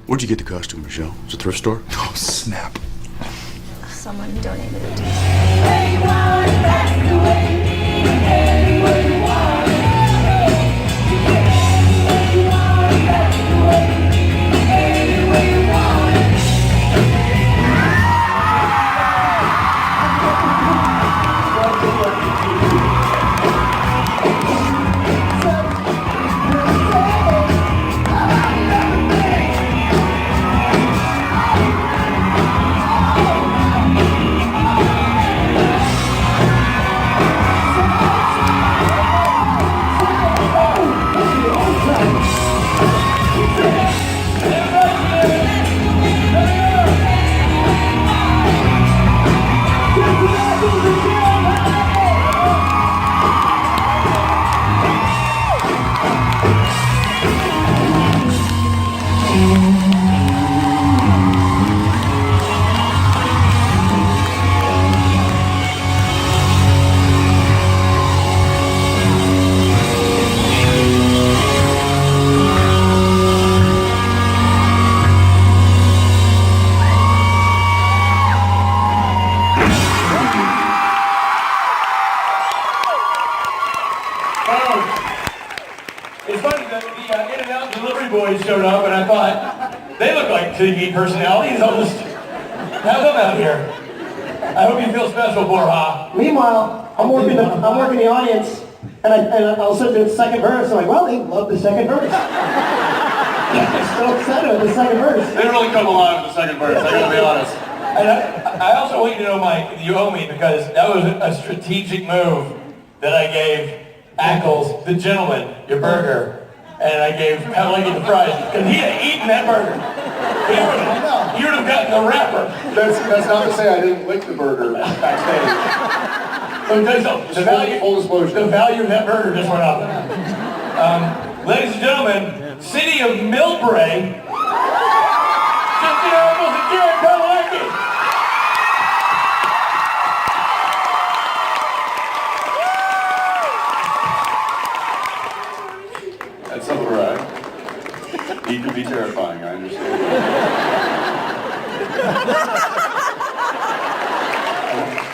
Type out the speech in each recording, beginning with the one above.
Where'd you get the costume, Michelle? It's a thrift store? Oh, snap. Someone donated it to me. It's funny that the In-N-Out delivery boys showed up, and I thought, they look like TV personalities. I'll just have them out here. I hope you feel special, Borja. Meanwhile, I'm working the audience, and I'll sit to the second verse. I'm like, well, they love the second verse. I'm so excited with the second verse. They really come alive with the second verse, I gotta be honest. And I also want you to know, Mike, you owe me, because that was a strategic move that I gave Ackles, the gentleman, your burger, and I gave Pelican the fries, because he had eaten that burger. You would have gotten the wrapper. That's not to say I didn't lick the burger backstage. The value, full disclosure. The value of that burger just went up. Ladies and gentlemen, City of Millbrae, Jensen and Jared Padalecki. That's all right. He can be terrifying, I understand.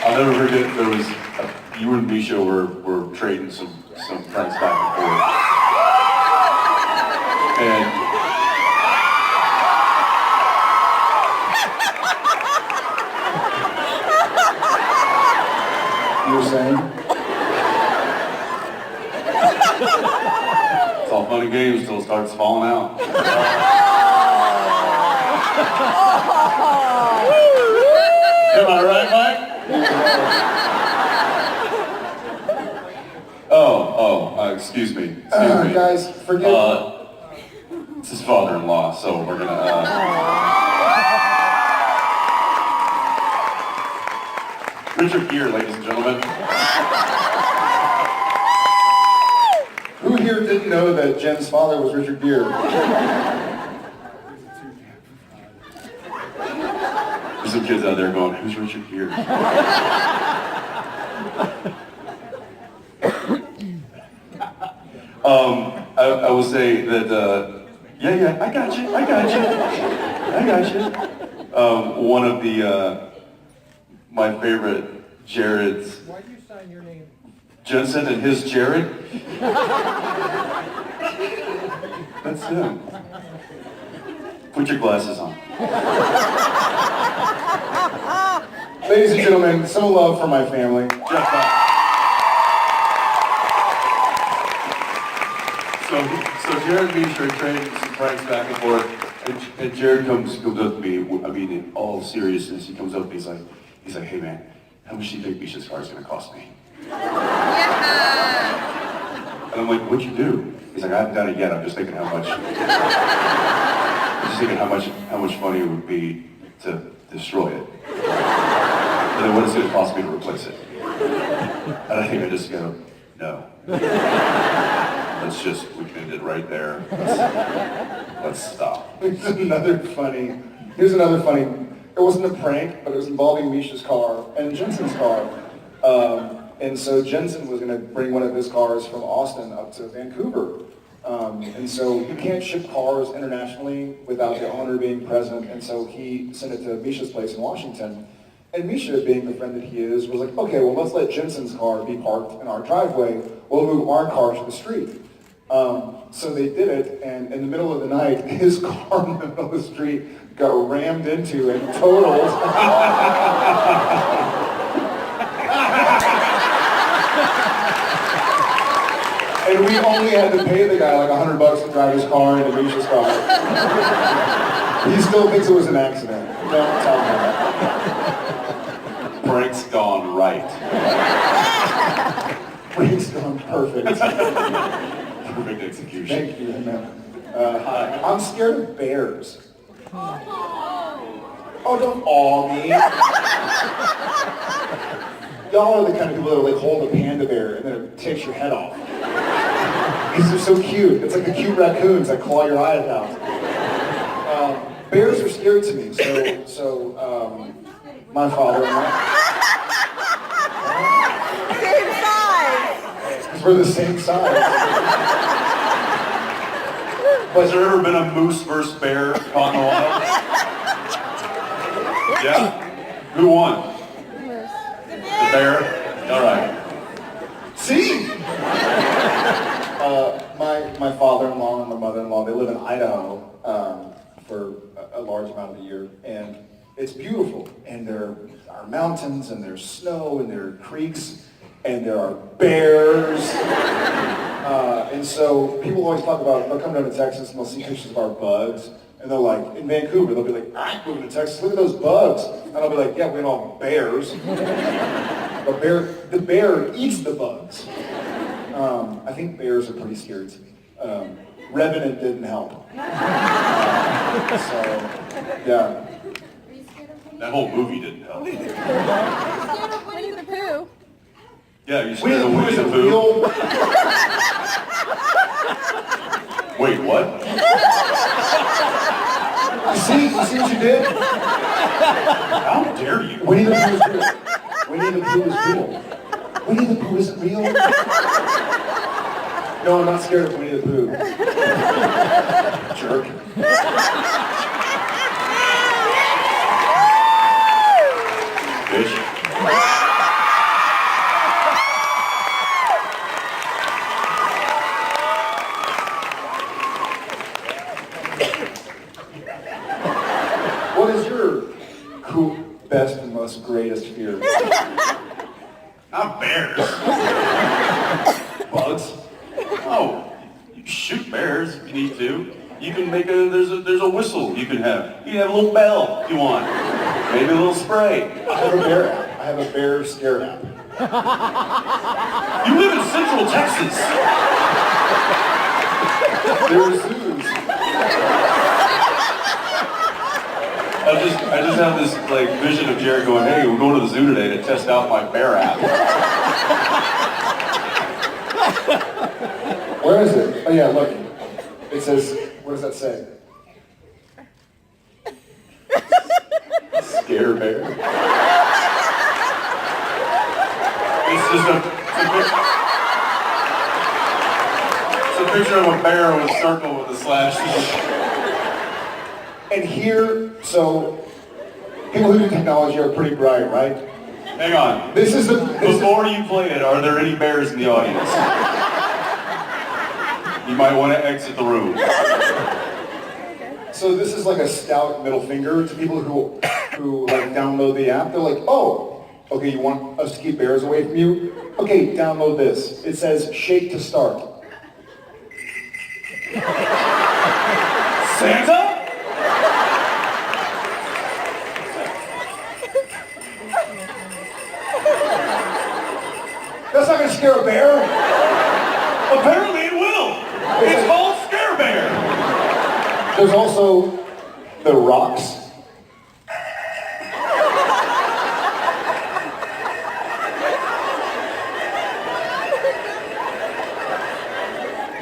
I'll never forget, there was, you and Misha were trading some friends back and forth. And you were saying? It's all fun and games until it starts falling out. Am I right, Mike? Excuse me. Guys, forgive me. It's his father-in-law, so we're gonna, Richard Gere, ladies and gentlemen. Who here didn't know that Jen's father was Richard Gere? There's some kids out there going, who's Richard Gere? I will say that, yeah, I got you. One of my favorite Jared's. Why do you sign your name? Jensen and his Jared? That's him. Put your glasses on. Ladies and gentlemen, some love for my family. So Jared and me are trading some pranks back and forth, and Jared comes up to me, I mean, in all seriousness, he comes up and he's like, hey man, how much do you think Misha's car is gonna cost me? And I'm like, what'd you do? He's like, I haven't done it yet, I'm just thinking how much money it would be to destroy it. And then what is it gonna cost me to replace it? And I think I just go, no. We can end it right there. Let's stop. Here's another funny, it wasn't a prank, but it was involving Misha's car and Jensen's car. And so Jensen was gonna bring one of his cars from Austin up to Vancouver. And so you can't ship cars internationally without the owner being present. And so he sent it to Misha's place in Washington. And Misha, being the friend that he is, was like, okay, well, let's let Jensen's car be parked in our driveway. We'll move our car to the street. So they did it, and in the middle of the night, his car in the middle of the street got rammed into and totaled. And we only had to pay the guy like $100 to drive his car into Misha's car. He still thinks it was an accident. Don't tell him that. Prank's gone right. Prank's gone perfect. Perfect execution. Thank you, man. Hi. I'm scared of bears. Oh, don't awe me. Y'all are the kind of people that will like hold a panda bear and then it takes your head off. Because they're so cute. It's like the cute raccoons that claw your eyes out. Bears are scary to me. So my father and I. Same size. Because we're the same size. Has there ever been a moose versus bear caught in the wild? Yeah? Who won? The bear? All right. See? My father-in-law and my mother-in-law, they live in Idaho for a large amount of the year, and it's beautiful. And there are mountains, and there's snow, and there are creeks, and there are bears. And so people always talk about, they'll come down to Texas and they'll see pictures of our bugs, and they're like, in Vancouver, they'll be like, I'm moving to Texas, look at those bugs. And I'll be like, yeah, we know bears. The bear eats the bugs. I think bears are pretty scary to me. Revenant didn't help. So, yeah. That whole movie didn't help. Winnie the Pooh. Yeah, you scared of Winnie the Pooh? Wait, what? You see what you did? How dare you? Winnie the Pooh is real. Winnie the Pooh is real. Winnie the Pooh isn't real. No, I'm not scared of Winnie the Pooh. Jerk. Fish. What is your best and most greatest fear? Not bears. Bugs? Oh, you shoot bears if you need to. You can make there's a whistle you can have. You can have a little bell if you want. Maybe a little spray. I have a bear app. I have a bear scare app. You live in Central Texas. There are zoos. I just have this like vision of Jared going, hey, we're going to the zoo today to test out my bear app. Where is it? Oh yeah, look. It says, what does that say? Scare bear. It's a picture of a bear with a circle with a slash. And here, so people who do technology are pretty bright, right? Hang on. Before you play it, are there any bears in the audience? You might want to exit the room. So this is like a stout middle finger to people who like download the app. They're like, oh, okay, you want us to keep bears away from you? Okay, download this. It says shake to start. Santa? That's not gonna scare a bear. Apparently it will. It's called Scare Bear. There's also the rocks.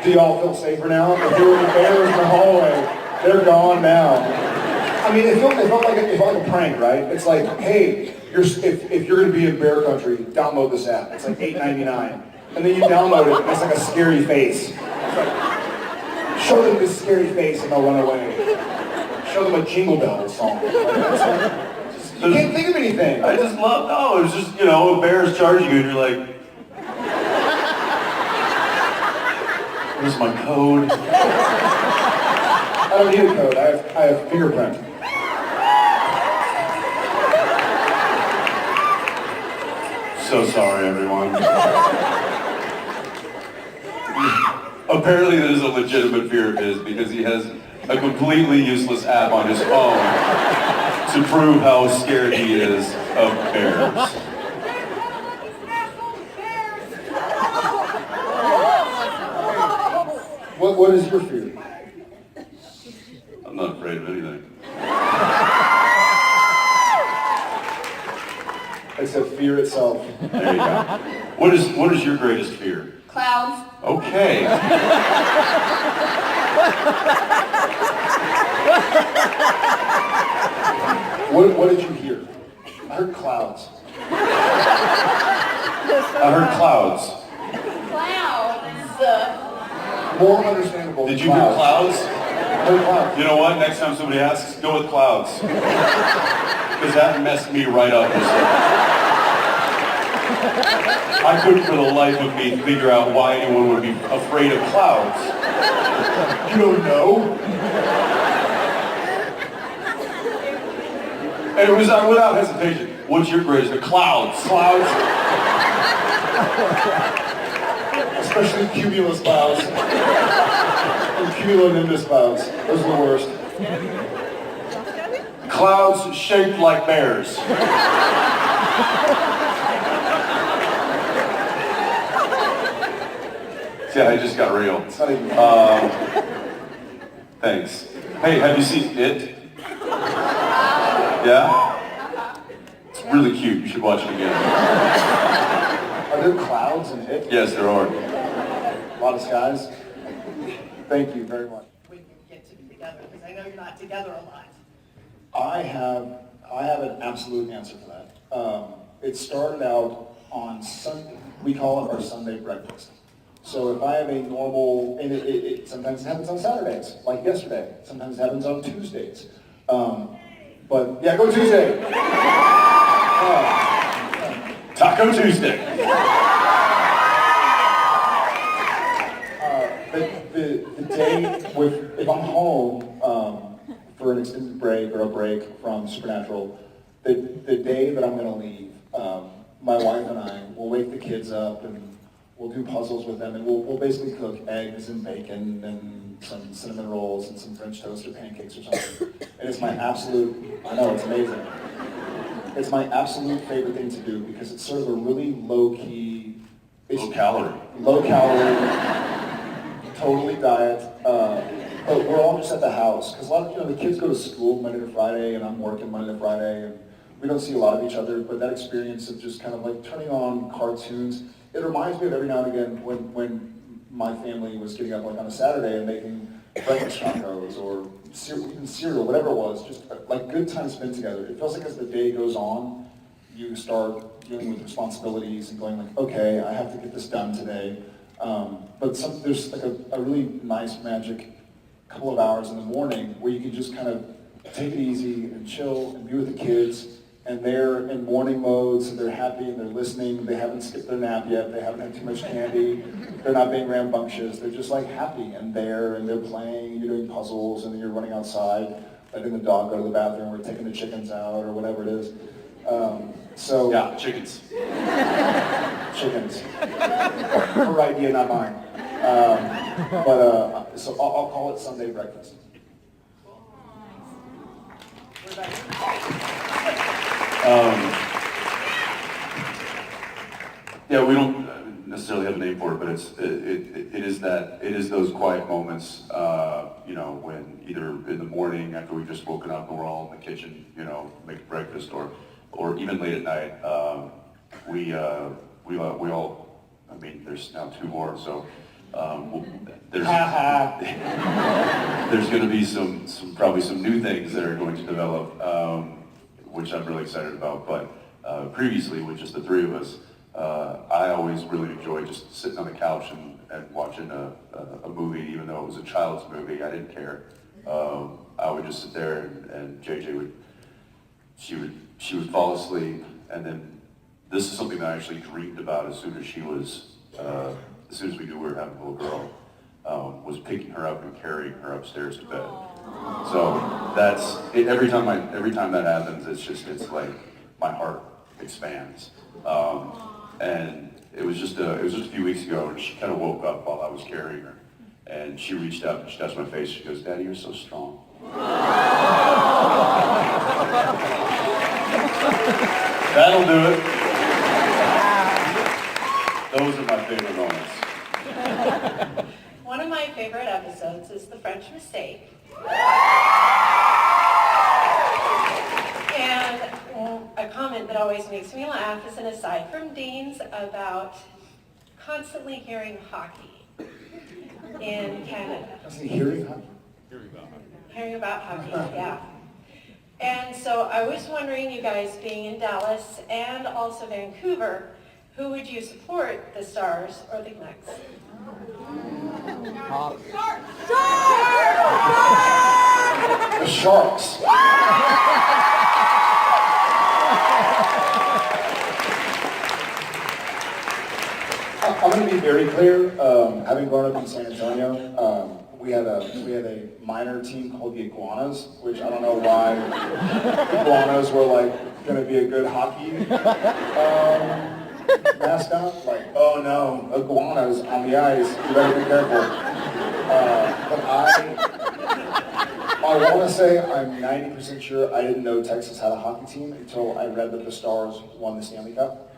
Do y'all feel safer now? If there were bears in the hallway, they're gone now. I mean, it felt like a prank, right? It's like, hey, if you're going to be in bear country, download this app. It's like $8.99. And then you download it, and it's like a scary face. It's like, show them this scary face and they'll run away. Show them a Jingle Bells song. Like, you can't think of anything. I just love, no, it's just, you know, a bear's charging you and you're like, where's my code? I don't need a code. I have fingerprint. So sorry, everyone. Apparently there's a legitimate fear of his because he has a completely useless app on his phone to prove how scared he is of bears. What is your fear? I'm not afraid of anything. Except fear itself. There you go. What is your greatest fear? Clouds. Okay. What did you hear? I heard clouds. I heard clouds. Clouds. More understandable. Did than you hear clouds? I heard clouds. You know what? Next time somebody asks, go with clouds. Because that messed me right up. I couldn't for the life of me figure out why anyone would be afraid of clouds. You don't know? And it was without hesitation. What's your greatest? The clouds. Clouds. Especially cumulus clouds. And cumulonimbus clouds. Those are the worst. Clouds shaped like bears. Yeah, I just got real. It's not even Thanks. Hey, have you seen It? Yeah? It's really cute. You should watch it again. Are there clouds in it? Yes, there are. A lot of skies? Thank you very much. When you get to be together, because I know you're not together a lot. I have an absolute answer for that. It started out on Sunday. We call it our Sunday breakfast. So if I have a normal, and it sometimes happens on Saturdays, like yesterday. Sometimes it happens on Tuesdays. But yeah, go Tuesday. Taco Tuesday. The day if I'm home for an extended break or a break from Supernatural, the day that I'm going to leave, my wife and I will wake the kids up and we'll do puzzles with them, and we'll basically cook eggs and bacon and some cinnamon rolls and some French toast or pancakes or something. And it's my absolute, I know, it's amazing. It's my absolute favorite thing to do because it's sort of a really low-key, Low calorie. low calorie, totally diet. But we're all just at the house because a lot of the kids go to school Monday to Friday, and I'm working Monday to Friday, and we don't see a lot of each other. But that experience of just kind of like turning on cartoons, it reminds me of every now and again when my family was getting up like on a Saturday and making breakfast tacos or even cereal, whatever it was, just like good time spent together. It feels like as the day goes on, you start dealing with responsibilities and going like, okay, I have to get this done today. But there's like a really nice magic couple of hours in the morning where you can just kind of take it easy and chill and be with the kids. And they're in morning mode, so they're happy and they're listening. They haven't skipped their nap yet. They haven't had too much candy. They're not being rambunctious. They're just like happy and they're playing. You're doing puzzles and then you're running outside, letting the dog go to the bathroom or taking the chickens out or whatever it is. Yeah, chickens. Chickens. Her idea, not mine. So I'll call it Sunday breakfast. What about you? Yeah, we don't necessarily have a name for it, but it is those quiet moments, when either in the morning after we've just woken up and we're all in the kitchen, making breakfast, or even late at night, we all. I mean, there's now two more, so there's going to be probably some new things that are going to develop, which I'm really excited about. But previously, with just the three of us, I always really enjoyed just sitting on the couch and watching a movie, even though it was a child's movie, I didn't care. I would just sit there and JJ would fall asleep, and then this is something that I actually dreamed about as soon as we knew we were having a little girl, was picking her up and carrying her upstairs to bed. So that's it. Every time that happens, it's like my heart expands. And it was just a few weeks ago, and she kind of woke up while I was carrying her, and she reached out and she touched my face. She goes, "Daddy, you're so strong." That'll do it. Those are my favorite moments. One of my favorite episodes is The French Mistake. And a comment that always makes me laugh is an aside from Dean's about constantly hearing hockey in Canada. Hearing hockey? Hearing about hockey, yeah. And so I was wondering, you guys being in Dallas and also Vancouver, who would you support, the Stars or the Canucks? The Sharks. I'm going to be very clear. Having grown up in San Antonio, we had a minor team called the Iguanas, which I don't know why Iguanas were like going to be a good hockey mascot. Like, oh no, iguanas on the ice. You better be careful. But I want to say I'm 90% sure I didn't know Texas had a hockey team until I read that the Stars won the Stanley Cup.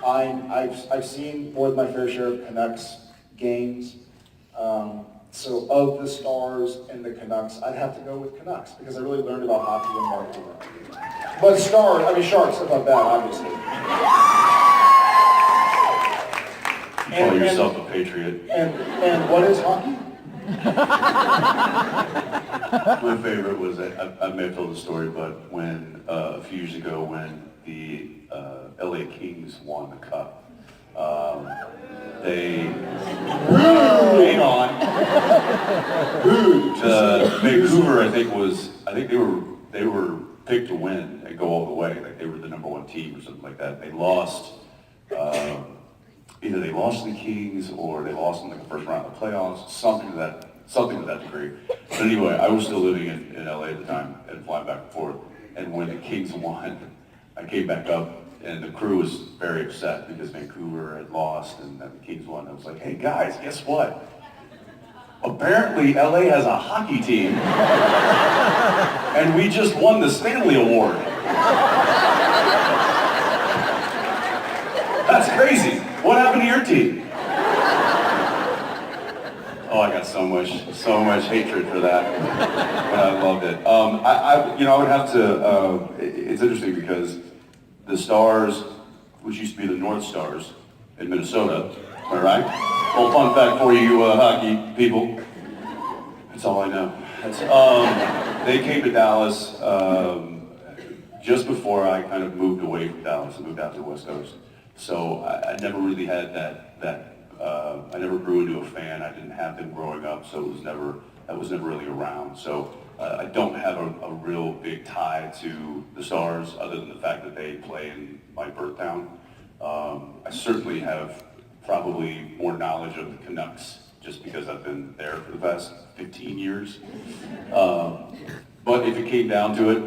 I've seen more than my fair share of Canucks games. So of the Stars and the Canucks, I'd have to go with Canucks because I really learned about hockey in Vancouver. But Sharks, about that, obviously. Call yourself a patriot. And what is hockey? My favorite was, I may have told the story, but when a few years ago when the LA Kings won the cup, they hang on. Vancouver, I think they were picked to win and go all the way. Like they were the #1 team or something like that. They lost. Either they lost to the Kings or they lost in like the first round of the playoffs. Something to that degree. But anyway, I was still living in LA at the time and flying back and forth. And when the Kings won, I came back up. And the crew was very upset because Vancouver had lost and then the Kings won. I was like, hey guys, guess what? Apparently LA has a hockey team and we just won the Stanley Award. That's crazy. What happened to your team? Oh, I got so much hatred for that. But I loved it. I would have to, it's interesting because the Stars, which used to be the North Stars in Minnesota, am I right? Well, fun fact for you hockey people. That's all I know. They came to Dallas just before I kind of moved away from Dallas and moved out to the West Coast. So I never really had that I never grew into a fan. I didn't have them growing up, so that was never really around. So I don't have a real big tie to the Stars other than the fact that they play in my birth town. I certainly have probably more knowledge of the Canucks just because I've been there for the past 15 years. But if it came down to it,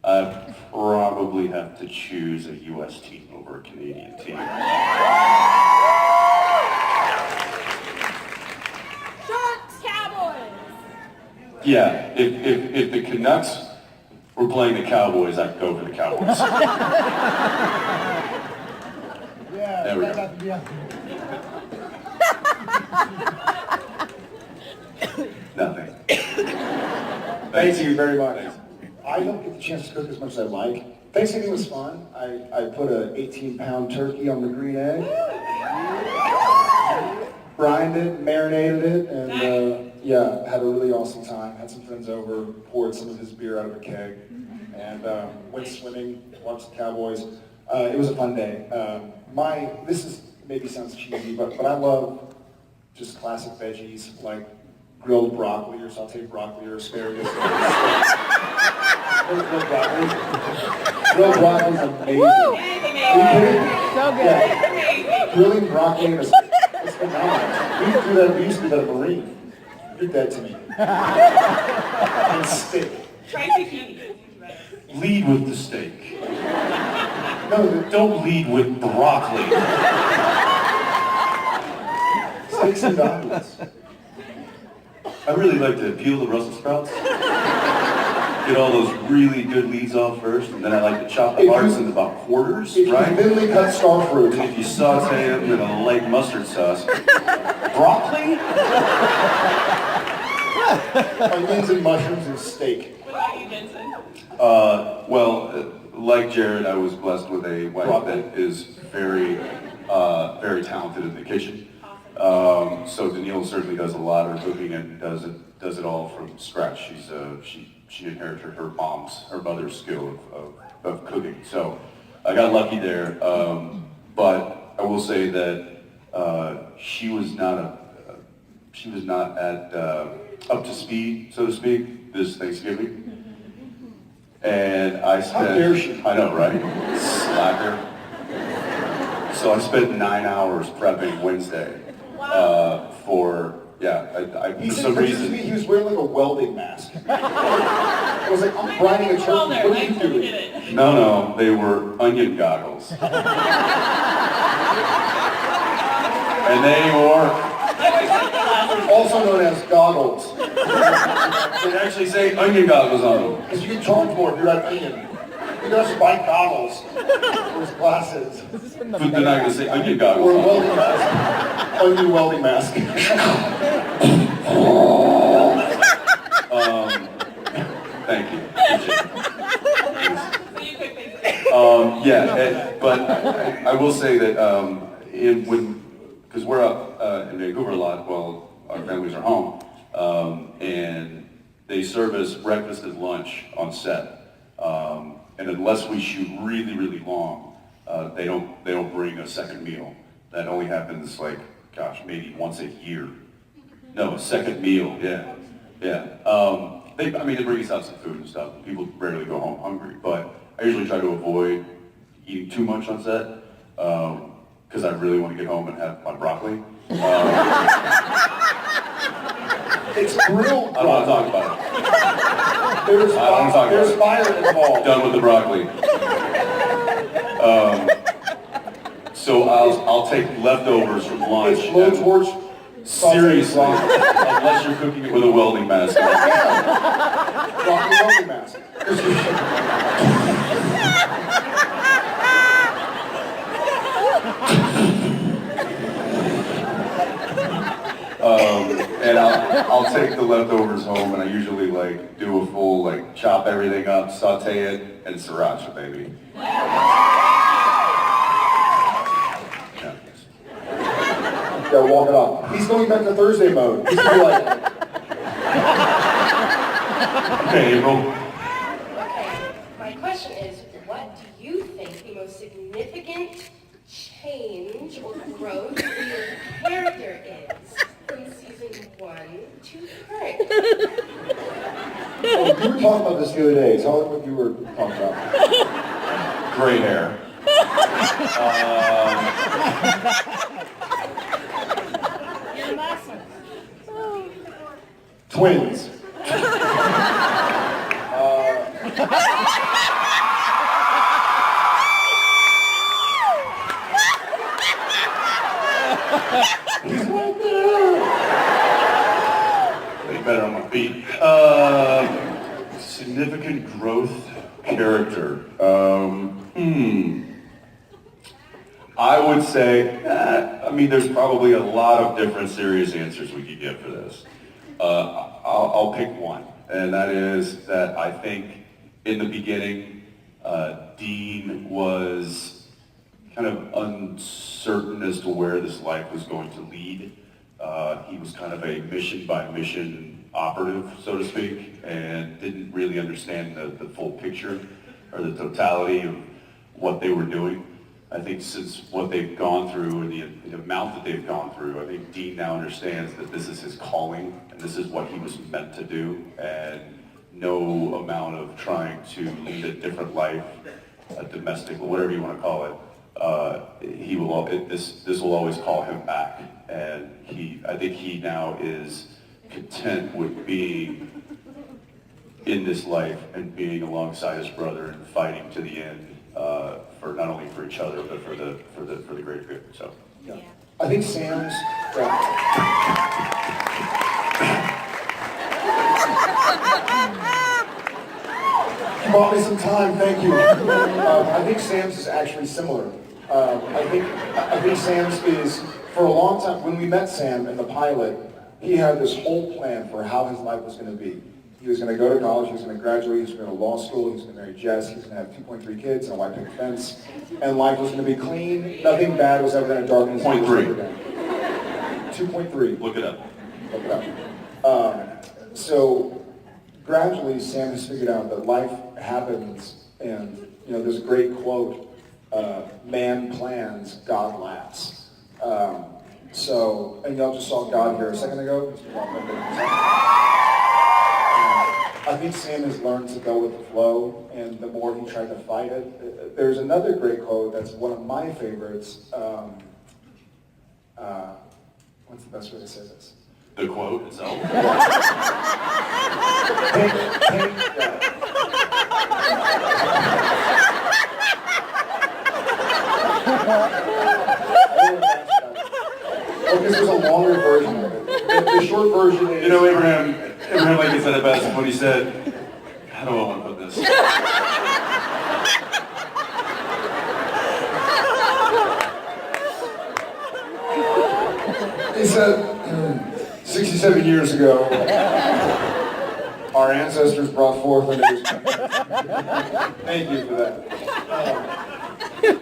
I'd probably have to choose a U.S. team over a Canadian team. Yeah, if the Canucks were playing the Cowboys, I'd go for the Cowboys. Yeah, there we go. Nothing. Thank you very much. I don't get the chance to cook as much as I like. Thanksgiving was fun. I put an 18-pound turkey on the green egg, brined it, marinated it, and had a really awesome time. Had some friends over, poured some of his beer out of a keg, and went swimming, watched the Cowboys. It was a fun day. maybe sounds cheesy, but I love just classic veggies like grilled broccoli or sauteed broccoli or asparagus. Grilled broccoli. Grilled broccoli is amazing. Are you kidding? So good. Yeah. Grilling broccoli is phenomenal. We used to do that at Marine. You're dead to me. And steak. Try zucchini. Lead with the steak. No, Don't lead with broccoli. steaks and omelets. I really like to peel the Brussels sprouts. Get all those really good leaves off first, and then I like to chop the parts into about quarters, If you right? thinly cut star fruit, And if you saute them in a light mustard sauce. Broccoli? onions and mushrooms and steak. What about you, Jensen? Like Jared, I was blessed with a wife that is very, very talented in the kitchen. So Danielle certainly does a lot of her cooking and does it all from scratch. She inherited her mother's skill of cooking. So I got lucky there, but I will say that she was not at up to speed, so to speak, this Thanksgiving. And I spent, How dare she? I know, right? Slacker. So I spent 9 hours prepping Wednesday for He for said some pictures to reason. me, he was wearing like a welding mask. I was like, I'm brining a turkey. What are you doing? No, they were onion goggles. And they were Also known as goggles. they actually say onion goggles on them. Because you can charge more if you're at onion. You can also buy goggles. Those glasses. But they're not going to say onion Or a goggles on them. welding mask. Onion welding mask. Thank you. Appreciate it. So you cook things. But I will say that because we're up in Vancouver a lot while our families are home, and they serve us breakfast and lunch on set. And unless we shoot really, really long, they don't bring a second meal. That only happens maybe once a year. No, a second meal. Yeah. They bring us out some food and stuff. People rarely go home hungry, but I usually try to avoid eating too much on set because I really want to get home and have my broccoli. It's grilled I don't want to talk broccoli. about it. There's, I don't talk there's about fire involved. Done with the broccoli. So I'll take leftovers from lunch. It's blowtorch. Seriously, unless you're cooking it with a welding mask on. Broccoli welding mask. And I'll take the leftovers home, and I usually do a full chop everything up, saute it, and sriracha, baby. Yeah, walk it off. He's going back to Thursday mode. He's gonna be like, Okay, April. Okay, my question is, what do you think the most significant change or growth in your character is from season 1 to current? oh, you were talking about this the other day. Tell them what you were talking about. Gray hair. Your muscles. Twins. He's right there. Way better on my feet. Significant growth character. I would say, there's probably a lot of different serious answers we could get for this. I'll pick one, and that is that I think in the beginning, Dean was kind of uncertain as to where this life was going to lead. He was kind of a mission by mission operative, so to speak, and didn't really understand the full picture or the totality of what they were doing. I think since what they've gone through and the amount that they've gone through, I think Dean now understands that this is his calling and this is what he was meant to do, and no amount of trying to lead a different life, a domestic, whatever you want to call it, this will always call him back. And I think he now is content with being in this life and being alongside his brother and fighting to the end, for not only for each other but for the greater good. So Yeah. I think Sam's. You bought me some time, thank you. I think Sam's is actually similar. I think Sam's is, for a long time, when we met Sam in the pilot, he had this whole plan for how his life was going to be. He was going to go to college, he was going to graduate, he was going to go to law school, he was going to marry Jess, he was going to have 2.3 kids and a white picket fence, and life was going to be clean, nothing bad was ever going to darken his life. 2.3. look it up. Look it up. So gradually Sam has figured out that life happens, and there's a great quote, man plans, God laughs. And y'all just saw God here a second ago. I think Sam has learned to go with the flow, and the more he tried to fight it. There's another great quote that's one of my favorites. What's the best way to say this? The quote itself. This is a longer version of it. The short version is... Abraham, like he said it best when he said, how do I want to put this? He said, 67 years ago, our ancestors brought forth a news. Thank you for that.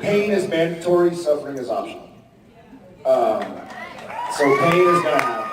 Pain is mandatory, suffering is optional. So pain is going to happen.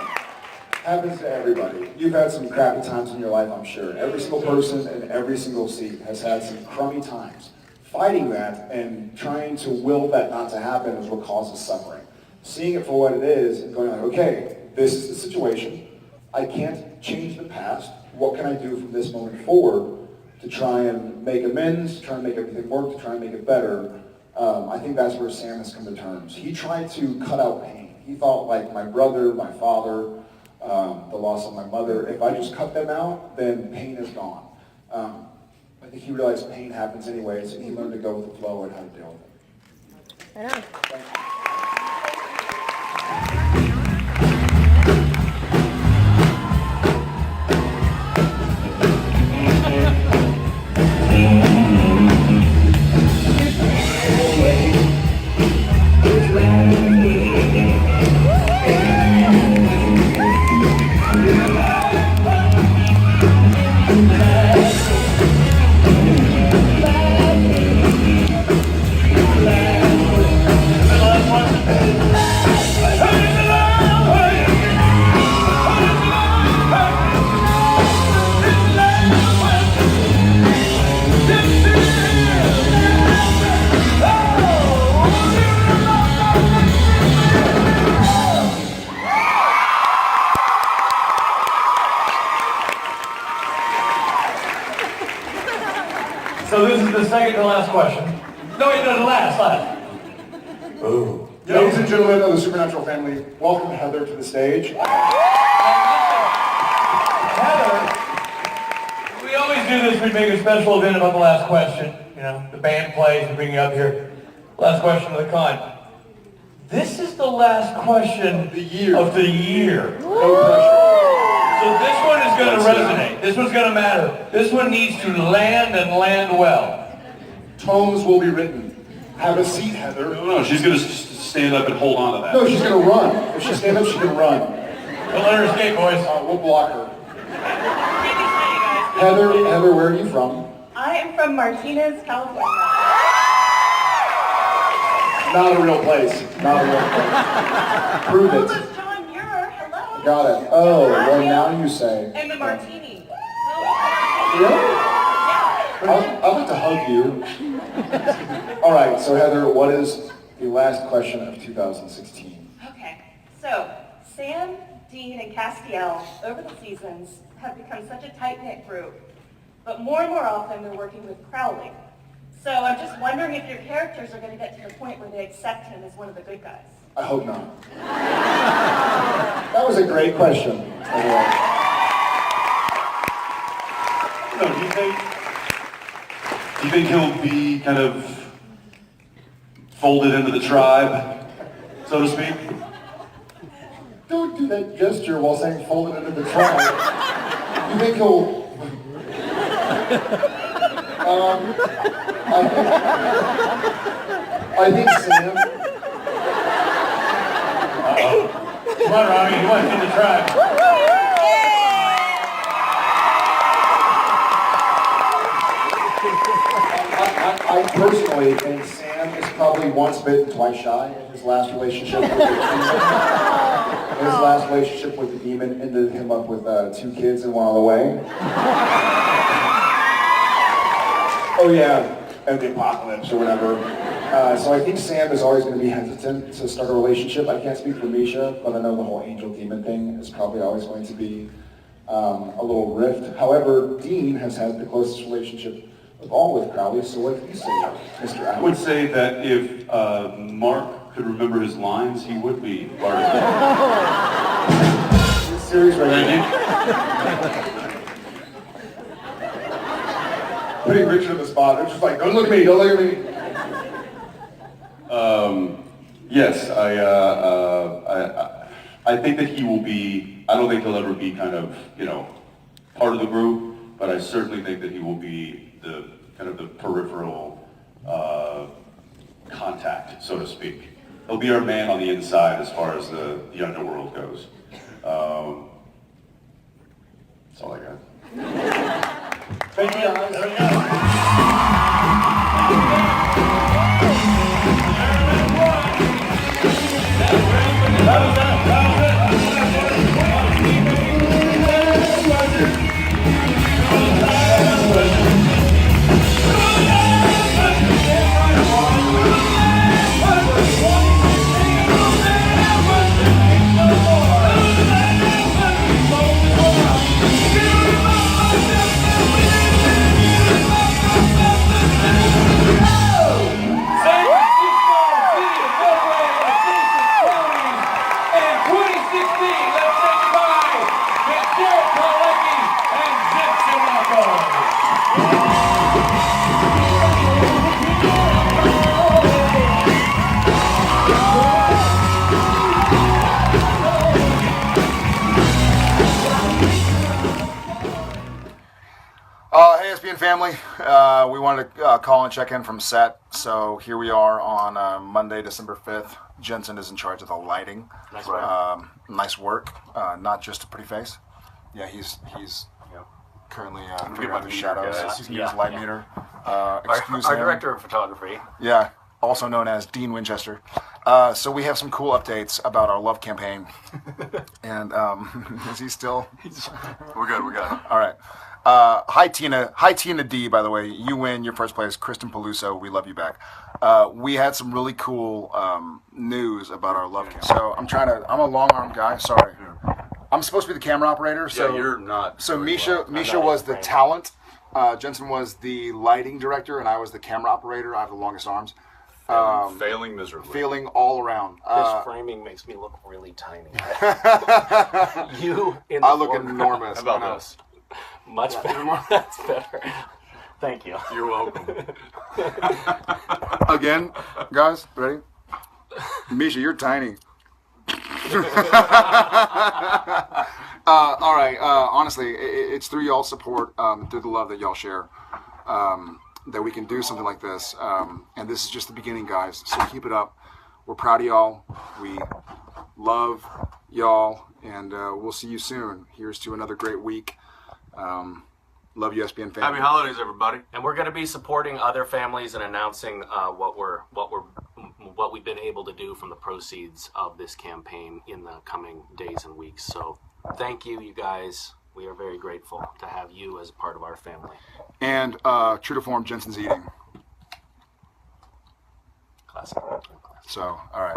Happens to everybody. You've had some crappy times in your life, I'm sure. Every single person in every single seat has had some crummy times. Fighting that and trying to will that not to happen is what causes suffering. Seeing it for what it is and going like, okay, this is the situation. I can't change the past. What can I do from this moment forward to try and make amends, to try and make everything work, to try and make it better? I think that's where Sam has come to terms. He tried to cut out pain. He thought, like, my brother, my father, the loss of my mother, if I just cut them out, then pain is gone. I think he realized pain happens anyways, and he learned to go with the flow and how to deal with it. I know. Thank you. So this is the second to last question. No, wait, no, the last. Ooh. Ladies and gentlemen of the Supernatural family, welcome Heather to the stage. Heather, we always do this. We make a special event about the last question. The band plays, we bring you up here. Last question of the con. This is the last question of the year. No pressure. So this one is going to resonate. This one's going to matter. This one needs to land and land well. Tomes will be written. Have a seat, Heather. No, she's going to stand up and hold on to that. No, she's going to run. If she stands up, she can run. Don't let her escape, boys. We'll block her. Heather, where are you from? I am from Martinez, California. Not a real place. Not a real place. Prove it. John Muir, hello. Got it. Oh, well now you say. And the martini. Really? I'd like to hug you. All right, so Heather, what is the last question of 2016? Okay, so Sam, Dean, and Castiel, over the seasons, have become such a tight-knit group, but more and more often they're working with Crowley. So I'm just wondering if your characters are going to get to the point where they accept him as one of the good guys. I hope not. That was a great question. No, do you think he'll be kind of folded into the tribe, so to speak? Don't do that gesture while saying folded into the tribe. You think he'll... I think Sam... Come on, Robbie, you want to the tribe. I personally think Sam is probably once bitten, twice shy in his last relationship with the demon. His last relationship with the demon ended him up with 2 kids and 1 on the way. Oh yeah, and the apocalypse or whatever. So I think Sam is always going to be hesitant to start a relationship. I can't speak for Misha, but I know the whole angel-demon thing is probably always going to be a little rift. However, Dean has had the closest relationship of all with Crowley, so what do you say, Mr. I would say that if Mark could remember his lines, he would be part of it. This series right now. Putting Richard on the spot, it's just like, don't look at me, don't look at me. Yes, I think that he will be, I don't think he'll ever be kind of, part of the group, but I certainly think that he will be the kind of the peripheral contact, so to speak. He'll be our man on the inside as far as the underworld goes. That's all I got. Thank you, guys. There we go. Hey, SBN family. We wanted to call and check in from set. So here we are on Monday, December 5th. Jensen is in charge of the lighting. Nice work. Nice work. Not just a pretty face. Yeah, he's currently figuring out the shadows. He's using his light meter. Excuse Our him. director of photography. Yeah, also known as Dean Winchester. So we have some cool updates about our love campaign. And is he still? We're good. All right. Hi Tina D, by the way. You win your first place. Kristen Peluso, we love you back. We had some really cool news about our love campaign. So I'm a long arm guy, sorry. I'm supposed to be the camera operator, so Yeah, you're not. So doing Misha well. was the talent. Jensen was the lighting director, and I was the camera operator. I have the longest arms. Failing miserably. Failing all around. This framing makes me look really tiny. You in the I look foreground. enormous. How about this? Much better. That's better. Thank you. You're welcome. Again, guys, ready? Misha, you're tiny. All right. Honestly, it's through y'all's support, through the love that y'all share, that we can do something like this. And this is just the beginning, guys. So keep it up. We're proud of y'all. We love y'all, and we'll see you soon. Here's to another great week. Love you, SBN family. Happy holidays, everybody. And we're going to be supporting other families and announcing what we've been able to do from the proceeds of this campaign in the coming days and weeks. So thank you, you guys. We are very grateful to have you as part of our family. And true to form, Jensen's eating. So, all right.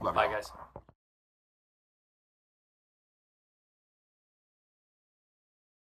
Love Bye, y'all. guys.